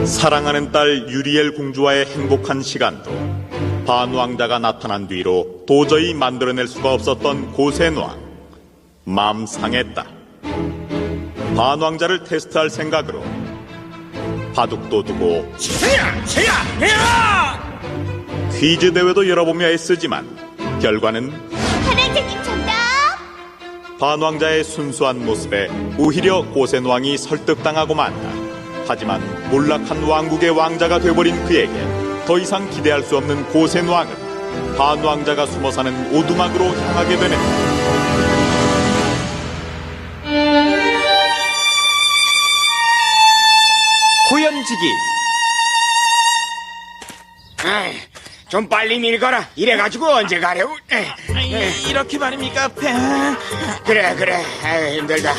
사랑하는 딸 유리엘 공주와의 행복한 시간도 반왕자가 나타난 뒤로 도저히 만들어낼 수가 없었던 고센왕. 마음 상했다. 반왕자를 테스트할 생각으로 바둑도 두고 퀴즈 대회도 열어보며 애쓰지만 결과는 반왕자님 정답! 반왕자의 순수한 모습에 오히려 고센왕이 설득당하고 만다. 하지만 몰락한 왕국의 왕자가 돼버린 그에게 더 이상 기대할 수 없는 고센왕은 반왕자가 숨어 사는 오두막으로 향하게 되는 호연지기. 좀 빨리 밀거라. 이래가지고 언제 가려고? 이렇게 말입니까, 폐? 그래. 아유, 힘들다.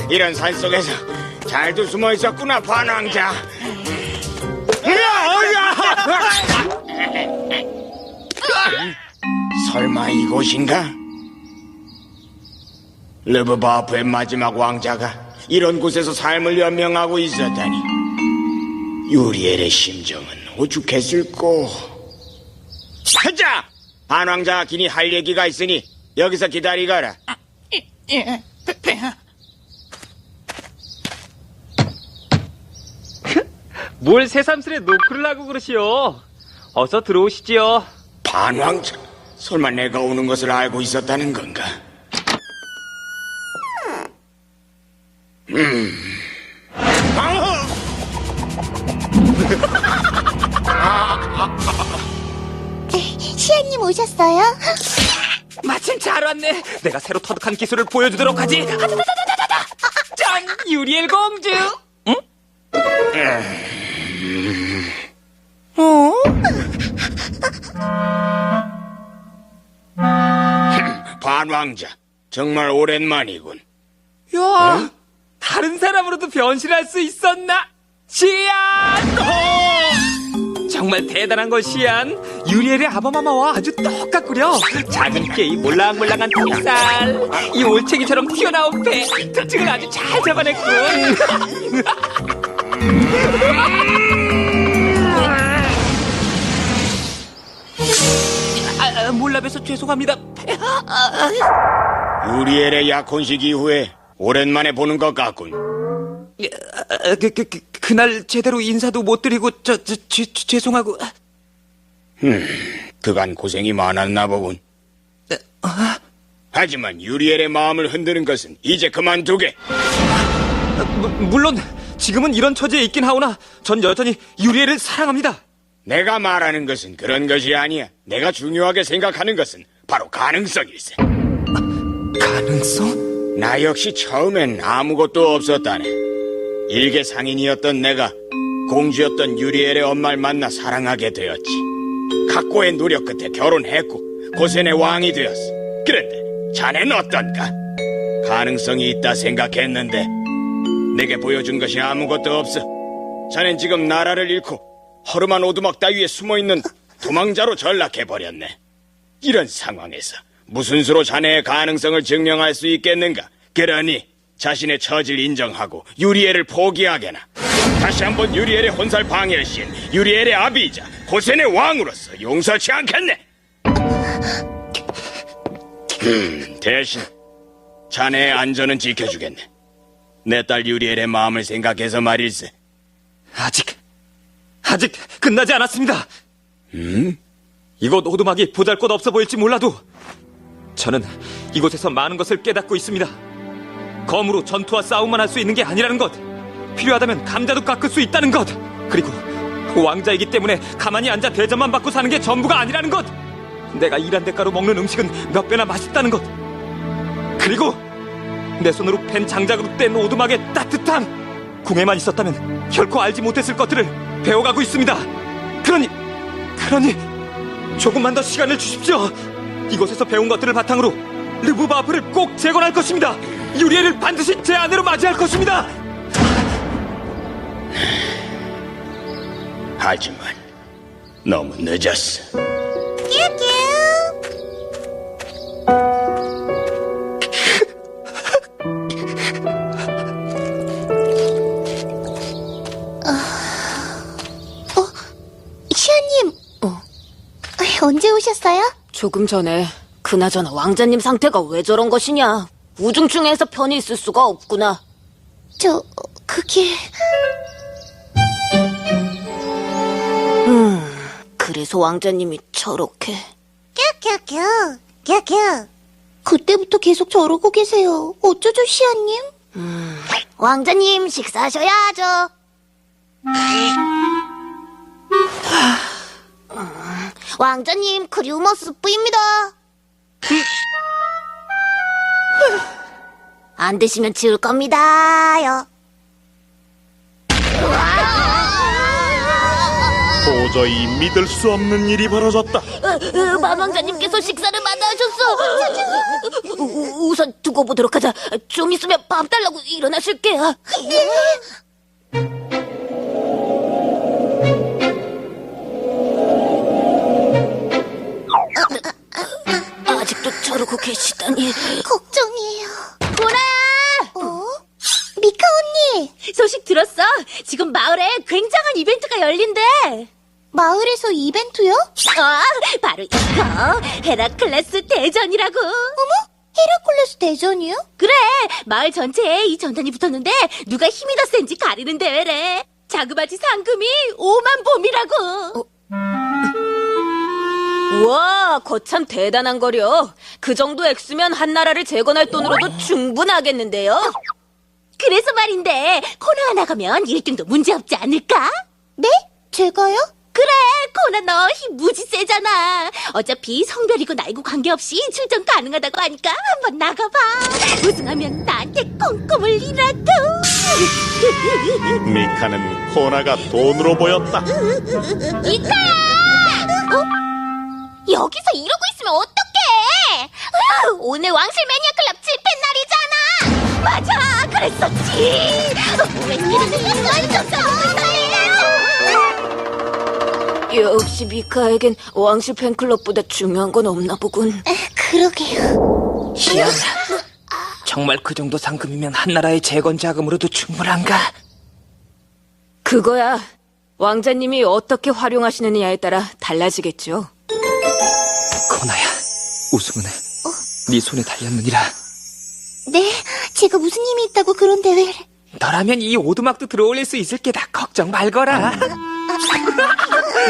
이런 산속에서 잘도 숨어 있었구나, 반왕자. 설마 이곳인가? 르브바프의 마지막 왕자가 이런 곳에서 삶을 연명하고 있었다니. 유리엘의 심정은 오죽했을꼬. 가자! 반왕자 기니 할 얘기가 있으니 여기서 기다리거라. 예, 폐. 뭘 새삼스레 노크를 하고 그러시오. 어서 들어오시지요. 반왕자? 설마 내가 오는 것을 알고 있었다는 건가? 시아님 오셨어요? 마침 잘 왔네. 내가 새로 터득한 기술을 보여주도록 하지. 짠! 유리엘 공주. 응? 반왕자, 정말 오랜만이군. 야, 다른 사람으로도 변신할 수 있었나? 시안! 정말 대단한 걸, 시안. 유리엘의 아바마마와 아주 똑같구려. 작은 깨이 몰랑몰랑한 턱살, 이 올챙이처럼 튀어나온 배, 특징을 아주 잘 잡아냈군. 몰라봬서 죄송합니다. 유리엘의 약혼식 이후에 오랜만에 보는 것 같군. 그날 제대로 인사도 못 드리고 죄송하고. 그간 고생이 많았나 보군. 하지만 유리엘의 마음을 흔드는 것은 이제 그만두게. 물론 지금은 이런 처지에 있긴 하오나 전 여전히 유리엘을 사랑합니다. 내가 말하는 것은 그런 것이 아니야. 내가 중요하게 생각하는 것은 바로 가능성일세. 가능성? 나 역시 처음엔 아무것도 없었다네. 일개 상인이었던 내가 공주였던 유리엘의 엄마를 만나 사랑하게 되었지. 각고의 노력 끝에 결혼했고 고센의 왕이 되었어. 그런데 자네는 어떤가? 가능성이 있다 생각했는데 내게 보여준 것이 아무것도 없어. 자넨 지금 나라를 잃고 허름한 오두막 따위에 숨어있는 도망자로 전락해버렸네. 이런 상황에서 무슨 수로 자네의 가능성을 증명할 수 있겠는가? 그러니 자신의 처지를 인정하고 유리엘을 포기하게나. 다시 한번 유리엘의 혼살 방해를 씌운 유리엘의 아비이자 고센의 왕으로서 용서치 않겠네. 대신 자네의 안전은 지켜주겠네. 내 딸 유리엘의 마음을 생각해서 말일세. 아직 끝나지 않았습니다. 이곳 오두막이 보잘것없어 보일지 몰라도 저는 이곳에서 많은 것을 깨닫고 있습니다. 검으로 전투와 싸움만 할 수 있는 게 아니라는 것, 필요하다면 감자도 깎을 수 있다는 것, 그리고 왕자이기 때문에 가만히 앉아 대접만 받고 사는 게 전부가 아니라는 것, 내가 일한 대가로 먹는 음식은 몇 배나 맛있다는 것, 그리고 내 손으로 펜 장작으로 뗀 오두막의 따뜻함, 궁에만 있었다면 결코 알지 못했을 것들을 배워가고 있습니다. 그러니 조금만 더 시간을 주십시오. 이곳에서 배운 것들을 바탕으로 르브바프를 꼭 재건할 것입니다. 유리엘을 반드시 제 아내로 맞이할 것입니다. 하지만 너무 늦었어. 끼우끼우. 언제 오셨어요? 조금 전에. 그나저나 왕자님 상태가 왜 저런 것이냐. 우중충해서 편히 있을 수가 없구나. 그게... 그래서 왕자님이 저렇게. 큐큐큐. 그때부터 계속 저러고 계세요. 어쩌죠, 시아님? 왕자님, 식사하셔야죠. 왕자님, 크리우머스 뿌입니다. 안 드시면 지울 겁니다요. 도저히 믿을 수 없는 일이 벌어졌다. 만왕자님께서 식사를 만나셨어. 우선 두고 보도록 하자. 좀 있으면 밥 달라고 일어나실게요. 아직도 저러고 계시다니. 걱정이에요. 보라야! 미카 언니! 소식 들었어? 지금 마을에 굉장한 이벤트가 열린대. 마을에서 이벤트요? 바로 이거. 헤라클레스 대전이라고. 어머? 헤라클레스 대전이요? 그래, 마을 전체에 이 전단이 붙었는데 누가 힘이 더 센지 가리는 대회래. 자그마치 상금이 5만 봄이라고. 우와, 거참 대단한 거려. 그 정도 액수면 한 나라를 재건할 돈으로도 충분하겠는데요. 그래서 말인데 코나 나가면 1등도 문제없지 않을까? 네? 제가요? 그래, 코나 너 힘 무지 세잖아. 어차피 성별이고 나이고 관계없이 출전 가능하다고 하니까 한번 나가봐. 우승하면 나한테 꼼꼼을이라도. 미카는 코나가 돈으로 보였다. 이카야! 여기서 이러고 있으면 어떡해! 오늘 왕실 매니아 클럽 집회 날이잖아! 맞아! 그랬었지! 웬일이니? 완전 역시 미카에겐 왕실 팬클럽보다 중요한 건 없나 보군. 그러게요. 시안, 정말 그 정도 상금이면 한 나라의 재건 자금으로도 충분한가? 그거야. 왕자님이 어떻게 활용하시느냐에 따라 달라지겠죠. 코나야, 우승은 네 손에 달렸느니라. 네, 제가 무슨 힘이 있다고 그런 대회를... 너라면 이 오두막도 들어올릴 수 있을 게다. 걱정 말거라.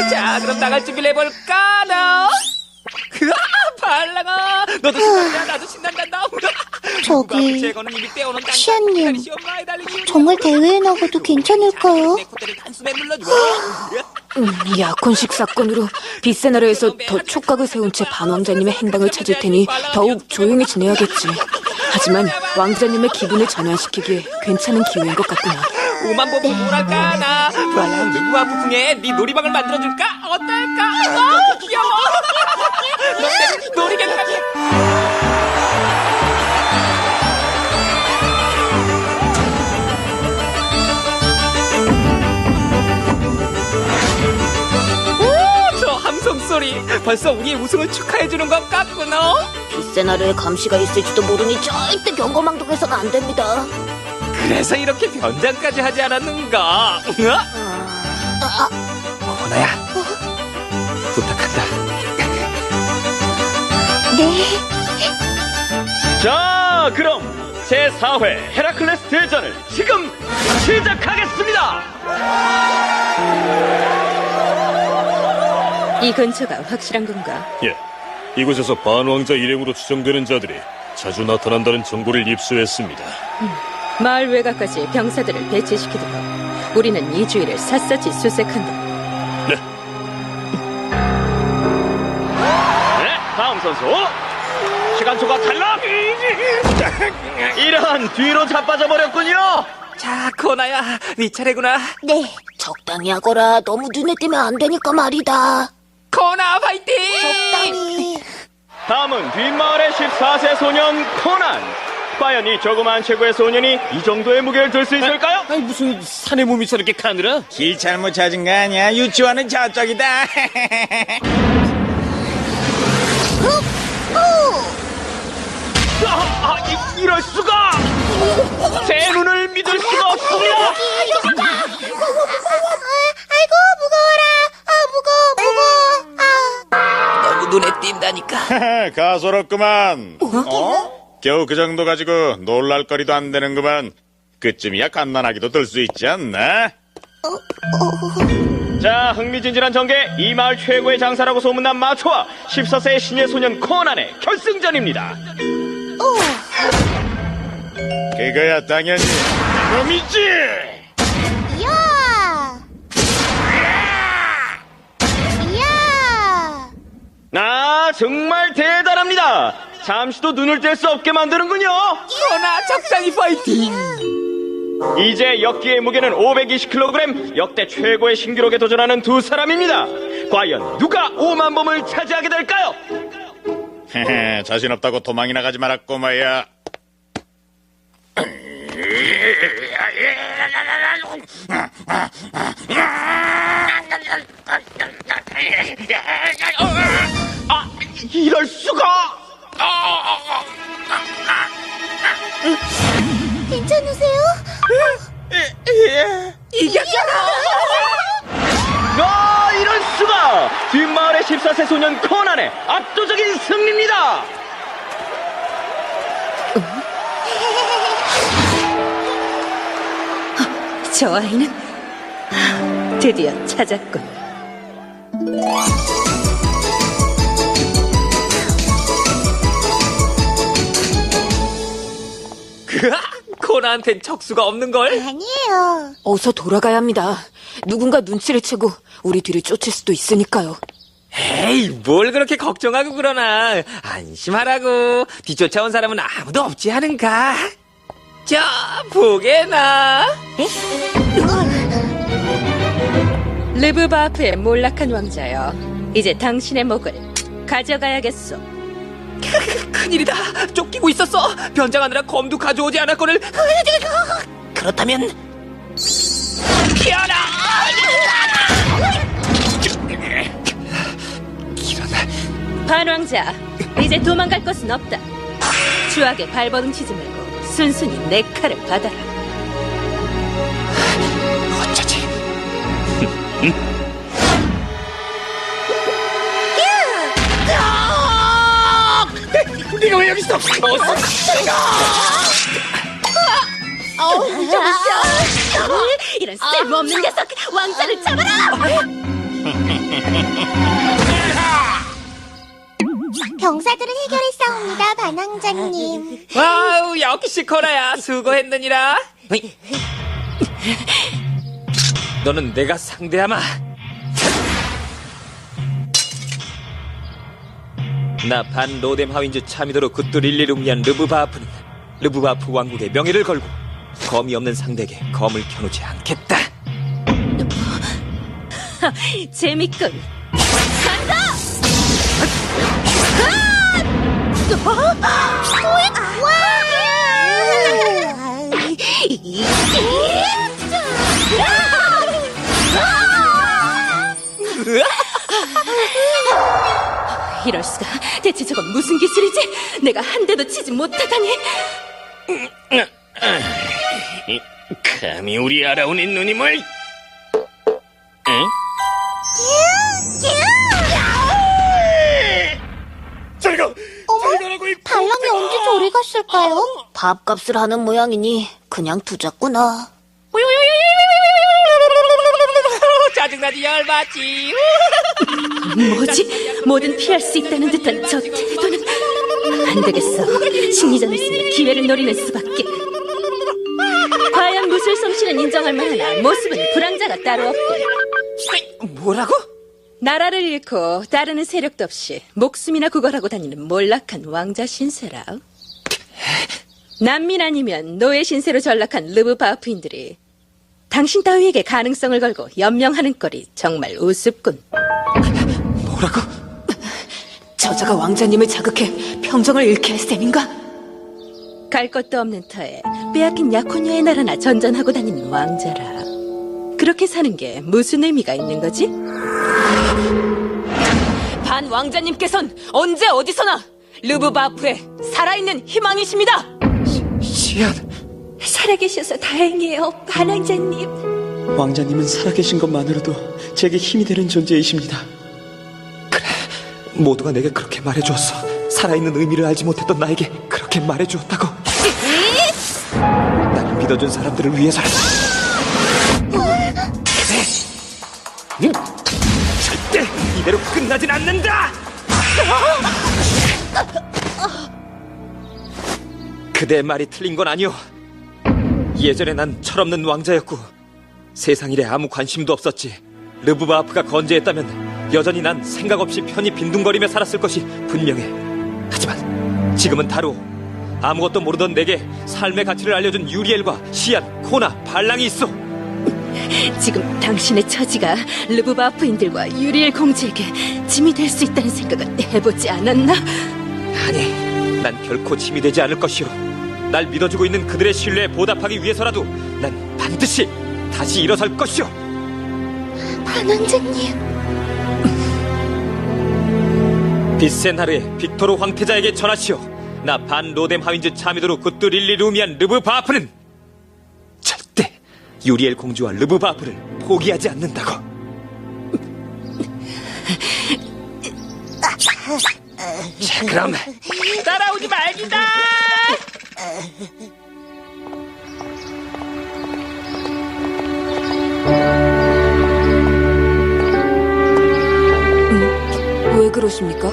자, 그럼 나갈 준비를 해볼까, 너? 발랑아, 너도 신난다, 나도 신난다. 저기, 재건은 이미 떼어놓은 땅. 시안님, 시엄마에 달리기. 정말 대회에 나가도 괜찮을까요? 내 콧대를 단숨에 눌러줘. 약혼식 사건으로 빗세나라에서 더 촉각을 세운 채 반왕자님의 행방을 찾을 테니 더욱 조용히 지내야겠지. 하지만 왕자님의 기분을 전환시키기에 괜찮은 기회인 것 같구나. 오만 보고 뭐랄까, 나. 발랑, 누구와 부흥해? 네 놀이방을 만들어줄까? 어떨까? 귀여워. 너 때문에 놀이겠다. 소리 벌써 우리의 우승을 축하해주는 것 같구나. 빗세나루에 감시가 있을지도 모르니 절대 경거망동해서는 안 됩니다. 그래서 이렇게 변장까지 하지 않았는가? 코나야, 부탁한다. 네. 자, 그럼 제4회 헤라클레스 대전을 지금 시작하겠습니다. 이 근처가 확실한 건가? 예, 이곳에서 반왕자 일행으로 추정되는 자들이 자주 나타난다는 정보를 입수했습니다. 마을 외곽까지 병사들을 배치시키도록 우리는 이 주위를 샅샅이 수색한다. 네, 다음 선수. 시간초가 탈락! 이런 뒤로 자빠져 버렸군요. 자, 코나야, 네 차례구나. 네, 적당히 하거라. 너무 눈에 띄면 안 되니까 말이다. 코나 파이팅! 적당히. 다음은 뒷마을의 14세 소년 코난. 과연 이 조그만 최고의 소년이 이 정도의 무게를 들 수 있을까요? 아니 무슨 산의 몸이 저렇게 가느라? 길 잘못 찾은 거 아니야? 유치원은 저쪽이다. 이럴 수가! 제 눈을 믿을 수가 없습니다. 아이고, 무거워라. 무거워. 가소롭구만. 겨우 그 정도 가지고 놀랄 거리도 안 되는구만. 그쯤이야 갓난아기도 들 수 있지 않나? 자, 흥미진진한 전개, 이 마을 최고의 장사라고 소문난 마초와 14세의 신예 소년 코난의 결승전입니다. 그거야 당연히 놈이지. 이야! 이야! 아, 정말 대단합니다. 잠시도 눈을 뗄 수 없게 만드는군요. 코나 적당히 파이팅! 이제 역기의 무게는 520kg, 역대 최고의 신기록에 도전하는 두 사람입니다. 과연 누가 5만 범을 차지하게 될까요? 자신 없다고 도망이나 가지 마라 꼬마야. 아, 이럴 수가! 괜찮으세요? 아, 이럴 수가! 뒷마을의 14세 소년 코난의 압도적인 승리입니다. 저 아이는 드디어 찾았군. 코나한텐 척수가 없는걸? 아니에요. 어서 돌아가야 합니다. 누군가 눈치를 채고 우리 뒤를 쫓을 수도 있으니까요. 에이, 뭘 그렇게 걱정하고 그러나. 안심하라고. 뒤쫓아온 사람은 아무도 없지 않은가? 저, 보게나. 르브바프의 몰락한 왕자여, 이제 당신의 목을 가져가야겠소. 큰일이다. 쫓기고 있었어. 변장하느라 검도 가져오지 않았거늘. 그렇다면 피하라. 반왕자, 이제 도망갈 것은 없다. 추하게 발버둥치지 말고 순순히 내 칼을 받아라. 어쩌지? 네가 왜 여기 있어? 이런 쓸모없는 녀석, 왕자를 잡아라! 병사들은 해결했사옵니다, 반왕자님. 와우, 역시 코나야. 수고했느니라. 너는 내가 상대하마. 나 반 로뎀 하윈즈 차미도로 굿돌 일리를 위한 르브바프는 르브바프 왕국의 명예를 걸고 검이 없는 상대에게 검을 켜놓지 않겠다. 재밌군. 이럴 수가. 대체 저건 무슨 기술이지? 내가 한 대도 치지 못하다니. 감히 우리 알아오는 누님을? 응? 달랑이 언제 저리 갔을까요? 밥값을 하는 모양이니 그냥 두자꾸나. 짜증나지 열받지. 뭐지? 뭐든 피할 수 있다는 듯한 저 태도는. 안 되겠어. 심리전을 쓰며 기회를 노리는 수밖에. 과연 무술 솜씨는 인정할 만하나 모습은 불황자가 따로 없군. 뭐라고? 나라를 잃고 따르는 세력도 없이 목숨이나 구걸하고 다니는 몰락한 왕자 신세라. 난민 아니면 노예 신세로 전락한 르브바프인들이 당신 따위에게 가능성을 걸고 연명하는 꼴이 정말 우습군. 뭐라고? 저자가 왕자님을 자극해 평정을 잃게 할 셈인가? 갈 것도 없는 터에 빼앗긴 약혼녀의 나라나 전전하고 다니는 왕자라. 그렇게 사는 게 무슨 의미가 있는 거지? 반 왕자님께선 언제 어디서나 르브바프의 살아있는 희망이십니다. 시안. 살아계셔서 다행이에요, 반왕자님. 왕자님은 살아계신 것만으로도 제게 힘이 되는 존재이십니다. 모두가 내게 그렇게 말해주었어. 살아있는 의미를 알지 못했던 나에게 그렇게 말해주었다고. 나를 믿어준 사람들을 위해서라. 절대 이대로 끝나진 않는다. 그대의 말이 틀린 건 아니오. 예전에 난 철없는 왕자였고 세상 일에 아무 관심도 없었지. 르브바아프가 건재했다면 여전히 난 생각 없이 편히 빈둥거리며 살았을 것이 분명해. 하지만 지금은 다루, 아무것도 모르던 내게 삶의 가치를 알려준 유리엘과 시안, 코나, 발랑이 있어. 지금 당신의 처지가 르브바프인들과 유리엘 공주에게 짐이 될 수 있다는 생각을 해보지 않았나? 아니, 난 결코 짐이 되지 않을 것이오. 날 믿어주고 있는 그들의 신뢰에 보답하기 위해서라도 난 반드시 다시 일어설 것이오. 반왕자님. 비센하르의 빅토르 황태자에게 전하시오. 나 반 로뎀 하윈즈 차미도르 굿뚜 릴리 루미안 르브바아프는 절대 유리엘 공주와 르브바아프를 포기하지 않는다고. 자, 그럼 따라오지 말기다. 왜 그러십니까?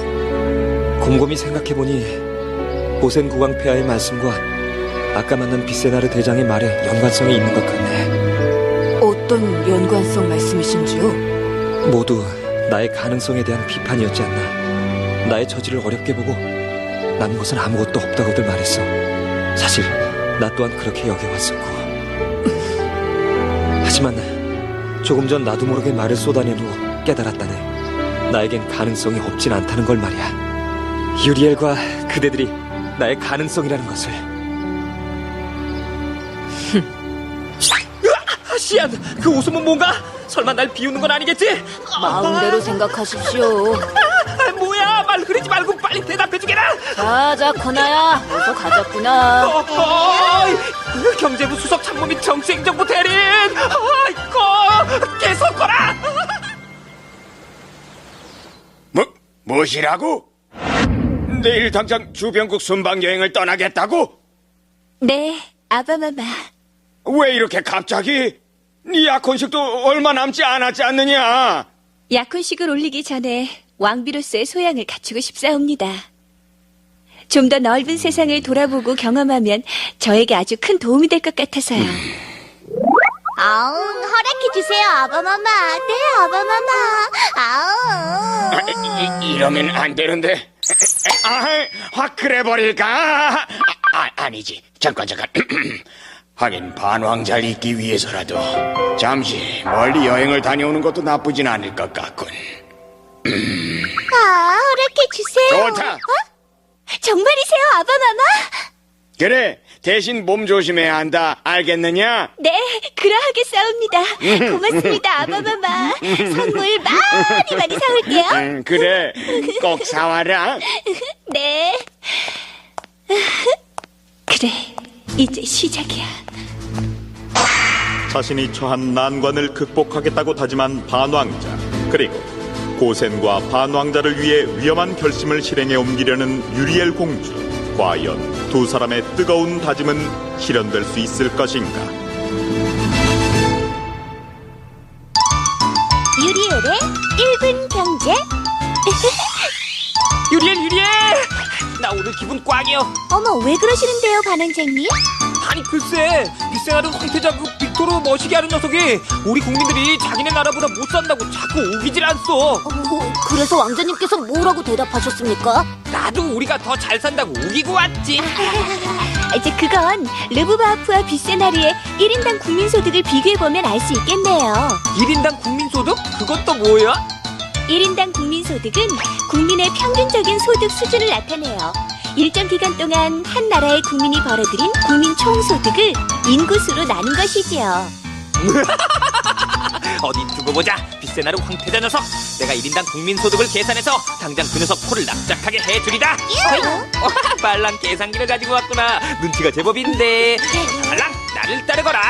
곰곰이 생각해보니 고센 국왕폐하의 말씀과 아까 만난 비세나르 대장의 말에 연관성이 있는 것 같네. 어떤 연관성 말씀이신지요? 모두 나의 가능성에 대한 비판이었지 않나. 나의 처지를 어렵게 보고 남은 것은 아무것도 없다고들 말했어. 사실 나 또한 그렇게 여겨왔었고. 하지만 조금 전 나도 모르게 말을 쏟아낸 후 깨달았다네. 나에겐 가능성이 없진 않다는 걸 말이야. 유리엘과 그대들이 나의 가능성이라는 것을. 시안, 그 웃음은 뭔가? 설마 날 비웃는 건 아니겠지? 마음대로 생각하십시오. 뭐야, 말 흐리지 말고 빨리 대답해주게라. 자자, 코나야, 어서 가자꾸나. 경제부 수석 참모 및 정치행정부 대리인. 아이고, 계속거라. 무엇이라고? 내일 당장 주변국 순방 여행을 떠나겠다고? 네, 아바마마. 왜 이렇게 갑자기? 네 약혼식도 얼마 남지 않았지 않느냐? 약혼식을 올리기 전에 왕비로서의 소양을 갖추고 싶사옵니다. 좀 더 넓은 세상을 돌아보고 경험하면 저에게 아주 큰 도움이 될 것 같아서요. 아웅, 허락해주세요, 아바마마. 네, 아바마마. 아웅. 이러면 안 되는데. 확 그래버릴까? 아니지. 잠깐. 하긴 반왕자를 잊기 위해서라도 잠시 멀리 여행을 다녀오는 것도 나쁘진 않을 것 같군. 허락해주세요. 좋다. 정말이세요, 아바마마? 그래, 대신 몸 조심해야 한다. 알겠느냐? 네, 그러하겠사옵니다. 고맙습니다, 아바마마. 선물 많이 사올게요. 그래, 꼭 사와라. 네. 그래, 이제 시작이야. 자신이 처한 난관을 극복하겠다고 다짐한 반왕자, 그리고 고센과 반왕자를 위해 위험한 결심을 실행에 옮기려는 유리엘 공주. 과연 두 사람의 뜨거운 다짐은 실현될 수 있을 것인가? 유리엘의 1분 경제. 유리엘! 나 오늘 기분 꽝이요. 어머, 왜 그러시는데요, 반왕자님? 아니 글쎄, 비세나르 황태자 그 빅토르 머시게 하는 녀석이 우리 국민들이 자기네 나라보다 못 산다고 자꾸 우기질 않소. 그래서 왕자님께서 뭐라고 대답하셨습니까? 나도 우리가 더 잘 산다고 우기고 왔지. 이제 그건 르브바아프와 비세나르의 1인당 국민소득을 비교해보면 알 수 있겠네요. 1인당 국민소득? 그것도 뭐야? 1인당 국민소득은 국민의 평균적인 소득 수준을 나타내요. 일정 기간 동안 한 나라의 국민이 벌어들인 국민 총소득을 인구수로 나눈 것이지요. 어디 두고 보자. 비세나르 황태자 녀석, 내가 1인당 국민소득을 계산해서 당장 그 녀석 코를 납작하게 해주리다. 말랑 계산기를 가지고 왔구나. 눈치가 제법인데. 말랑, 나를 따르거라.